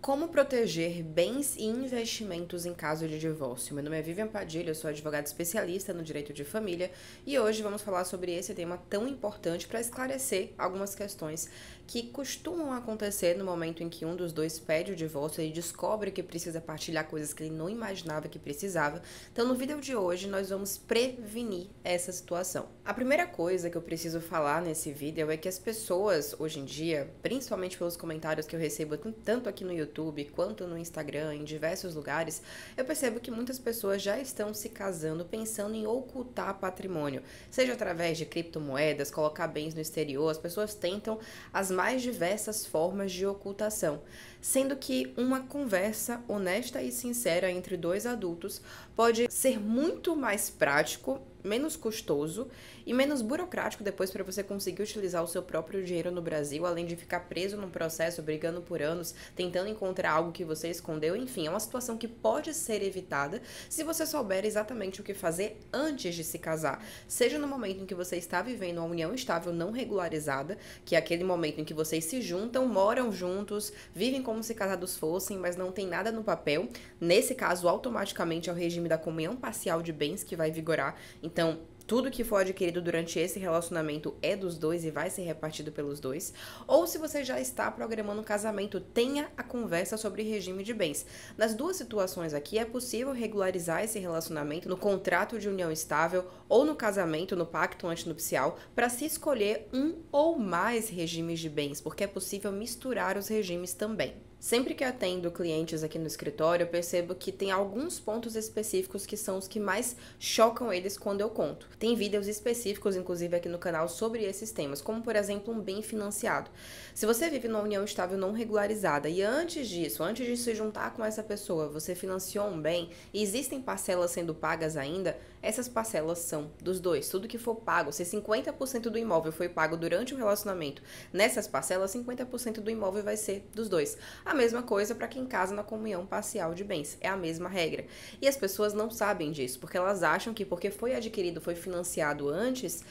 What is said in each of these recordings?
Como proteger bens e investimentos em caso de divórcio? Meu nome é Vivian Padilha, eu sou advogada especialista no direito de família e hoje vamos falar sobre esse tema tão importante para esclarecer algumas questões que costumam acontecer no momento em que um dos dois pede o divórcio e descobre que precisa partilhar coisas que ele não imaginava que precisava. Então, no vídeo de hoje, nós vamos prevenir essa situação. A primeira coisa que eu preciso falar nesse vídeo é que as pessoas, hoje em dia, principalmente pelos comentários que eu recebo tanto aqui no YouTube quanto no Instagram, em diversos lugares, eu percebo que muitas pessoas já estão se casando pensando em ocultar patrimônio, seja através de criptomoedas, colocar bens no exterior. As pessoas tentam as mais diversas formas de ocultação, sendo que uma conversa honesta e sincera entre dois adultos pode ser muito mais prático, menos custoso e menos burocrático depois para você conseguir utilizar o seu próprio dinheiro no Brasil, além de ficar preso num processo, brigando por anos, tentando encontrar algo que você escondeu. Enfim, é uma situação que pode ser evitada se você souber exatamente o que fazer antes de se casar. Seja no momento em que você está vivendo uma união estável não regularizada, que é aquele momento em que vocês se juntam, moram juntos, vivem como se casados fossem, mas não tem nada no papel. Nesse caso, automaticamente é o regime da comunhão parcial de bens que vai vigorar. Então, tudo que for adquirido durante esse relacionamento é dos dois e vai ser repartido pelos dois. Ou se você já está programando um casamento, tenha a conversa sobre regime de bens. Nas duas situações aqui, é possível regularizar esse relacionamento no contrato de união estável ou no casamento, no pacto antinupcial, para se escolher um ou mais regimes de bens, porque é possível misturar os regimes também. Sempre que atendo clientes aqui no escritório, eu percebo que tem alguns pontos específicos que são os que mais chocam eles quando eu conto. Tem vídeos específicos, inclusive, aqui no canal sobre esses temas, como, por exemplo, um bem financiado. Se você vive numa união estável não regularizada e antes disso, antes de se juntar com essa pessoa, você financiou um bem e existem parcelas sendo pagas ainda, essas parcelas são dos dois. Tudo que for pago, se 50% do imóvel foi pago durante o relacionamento, nessas parcelas, 50% do imóvel vai ser dos dois. A mesma coisa para quem casa na comunhão parcial de bens, é a mesma regra. E as pessoas não sabem disso, porque elas acham que porque foi adquirido, foi financiado antes,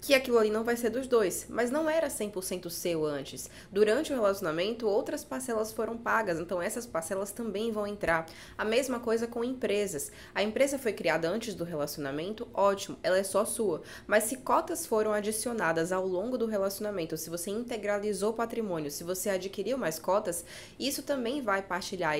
que aquilo ali não vai ser dos dois, mas não era 100% seu antes. Durante o relacionamento, outras parcelas foram pagas, então essas parcelas também vão entrar. A mesma coisa com empresas. A empresa foi criada antes do relacionamento, ótimo, ela é só sua. Mas se cotas foram adicionadas ao longo do relacionamento, se você integralizou patrimônio, se você adquiriu mais cotas, isso também vai partilhar.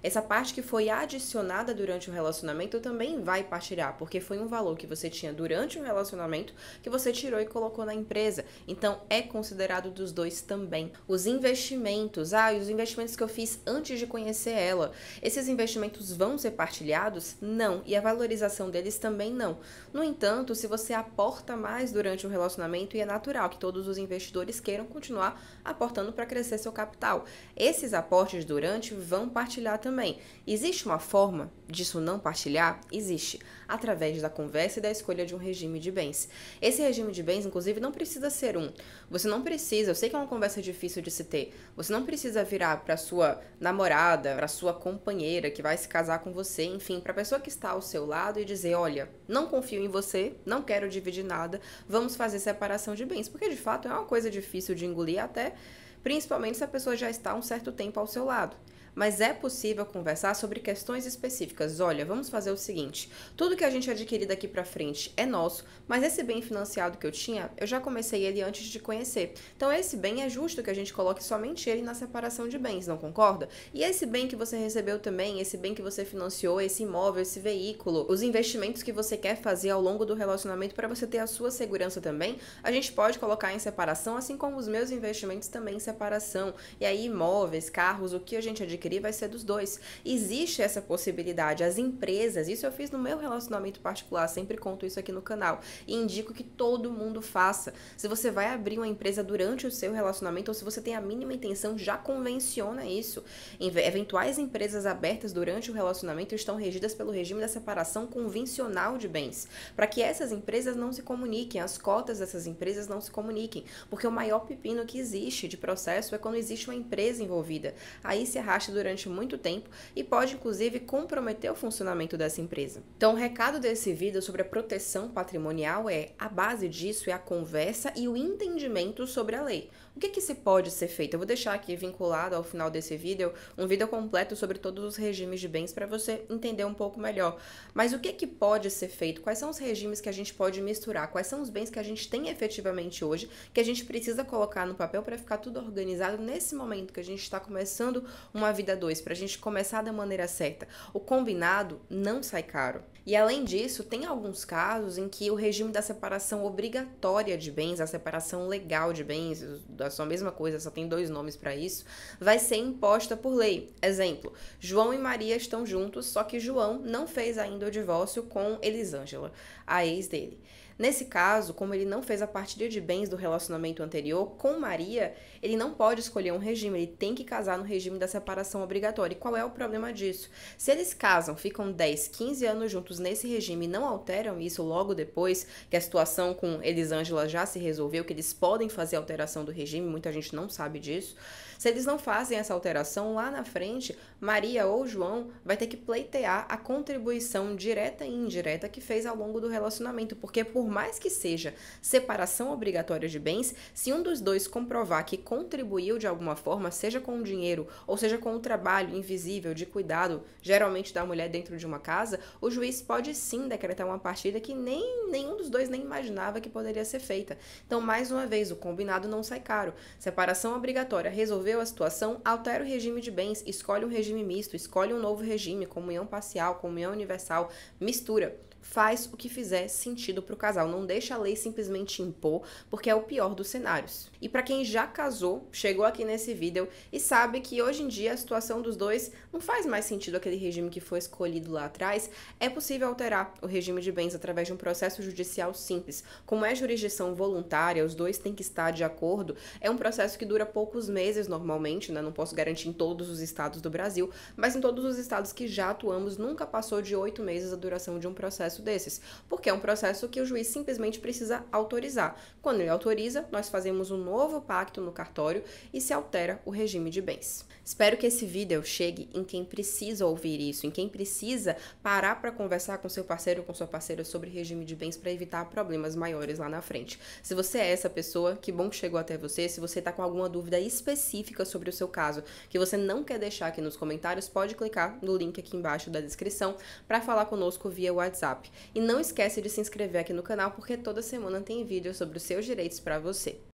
Essa parte que foi adicionada durante o relacionamento também vai partilhar, porque foi um valor que você tinha durante o relacionamento que você tirou e colocou na empresa. Então, é considerado dos dois também. Os investimentos, os investimentos que eu fiz antes de conhecer ela, esses investimentos vão ser partilhados? Não. E a valorização deles também não. No entanto, se você aporta mais durante o relacionamento, e é natural que todos os investidores queiram continuar aportando para crescer seu capital, esses aportes durante vão partilhar também. Existe uma forma disso não partilhar? Existe. Através da conversa e da escolha de um regime de bens. Esse regime de bens, inclusive, não precisa ser um. Você não precisa, eu sei que é uma conversa difícil de se ter, você não precisa virar para sua namorada, para sua companheira que vai se casar com você, enfim, para a pessoa que está ao seu lado e dizer, olha, não confio em você, não quero dividir nada, vamos fazer separação de bens, porque de fato é uma coisa difícil de engolir até, principalmente se a pessoa já está há um certo tempo ao seu lado. Mas é possível conversar sobre questões específicas. Olha, vamos fazer o seguinte, tudo que a gente adquirir daqui pra frente é nosso, mas esse bem financiado que eu tinha, eu já comecei ele antes de conhecer. Então esse bem é justo que a gente coloque somente ele na separação de bens, não concorda? E esse bem que você recebeu também, esse bem que você financiou, esse imóvel, esse veículo, os investimentos que você quer fazer ao longo do relacionamento para você ter a sua segurança também, a gente pode colocar em separação, assim como os meus investimentos também em separação. E aí imóveis, carros, o que a gente adquirir vai ser dos dois. Existe essa possibilidade. As empresas, isso eu fiz no meu relacionamento particular, sempre conto isso aqui no canal, e indico que todo mundo faça. Se você vai abrir uma empresa durante o seu relacionamento, ou se você tem a mínima intenção, já convenciona isso. Eventuais empresas abertas durante o relacionamento estão regidas pelo regime da separação convencional de bens, para que essas empresas não se comuniquem, as cotas dessas empresas não se comuniquem, porque o maior pepino que existe processo é quando existe uma empresa envolvida. Aí se arrasta durante muito tempo e pode, inclusive, comprometer o funcionamento dessa empresa. Então, o recado desse vídeo sobre a proteção patrimonial é: a base disso é a conversa e o entendimento sobre a lei. O que se pode ser feito? Eu vou deixar aqui vinculado ao final desse vídeo um vídeo completo sobre todos os regimes de bens para você entender um pouco melhor. Mas o que pode ser feito? Quais são os regimes que a gente pode misturar? Quais são os bens que a gente tem efetivamente hoje, que a gente precisa colocar no papel para ficar tudo organizado nesse momento que a gente está começando uma vida a dois, para a gente começar da maneira certa. O combinado não sai caro. E além disso, tem alguns casos em que o regime da separação obrigatória de bens, a separação legal de bens, da sua mesma coisa, só tem 2 nomes para isso, vai ser imposta por lei. Exemplo, João e Maria estão juntos, só que João não fez ainda o divórcio com Elisângela, a ex dele. Nesse caso, como ele não fez a partilha de bens do relacionamento anterior com Maria, ele não pode escolher um regime, ele tem que casar no regime da separação obrigatória. E qual é o problema disso? Se eles casam, ficam 10, 15 anos juntos nesse regime e não alteram isso logo depois que a situação com Elisângela já se resolveu, que eles podem fazer alteração do regime, muita gente não sabe disso. Se eles não fazem essa alteração, lá na frente, Maria ou João vai ter que pleitear a contribuição direta e indireta que fez ao longo do relacionamento, porque por mais que seja separação obrigatória de bens, se um dos dois comprovar que contribuiu de alguma forma, seja com o dinheiro ou seja com o trabalho invisível de cuidado, geralmente da mulher dentro de uma casa, o juiz pode sim decretar uma partilha que nenhum dos dois nem imaginava que poderia ser feita. Então, mais uma vez, o combinado não sai caro. Separação obrigatória, resolveu a situação, altera o regime de bens, escolhe um regime misto, escolhe um novo regime, comunhão parcial, comunhão universal, mistura. Faz o que fizer sentido para o casal, não deixa a lei simplesmente impor, porque é o pior dos cenários. E para quem já casou, chegou aqui nesse vídeo e sabe que hoje em dia a situação dos dois não faz mais sentido aquele regime que foi escolhido lá atrás, é possível alterar o regime de bens através de um processo judicial simples. Como é jurisdição voluntária, os dois têm que estar de acordo, é um processo que dura poucos meses normalmente, né? Não posso garantir em todos os estados do Brasil, mas em todos os estados que já atuamos, nunca passou de 8 meses a duração de um processo desses, porque é um processo que o juiz simplesmente precisa autorizar. Quando ele autoriza, nós fazemos um novo pacto no cartório e se altera o regime de bens. Espero que esse vídeo chegue em quem precisa ouvir isso, em quem precisa parar para conversar com seu parceiro ou com sua parceira sobre regime de bens para evitar problemas maiores lá na frente. Se você é essa pessoa, que bom que chegou até você. Se você está com alguma dúvida específica sobre o seu caso, que você não quer deixar aqui nos comentários, pode clicar no link aqui embaixo da descrição para falar conosco via WhatsApp. E não esquece de se inscrever aqui no canal, porque toda semana tem vídeo sobre os seus direitos para você.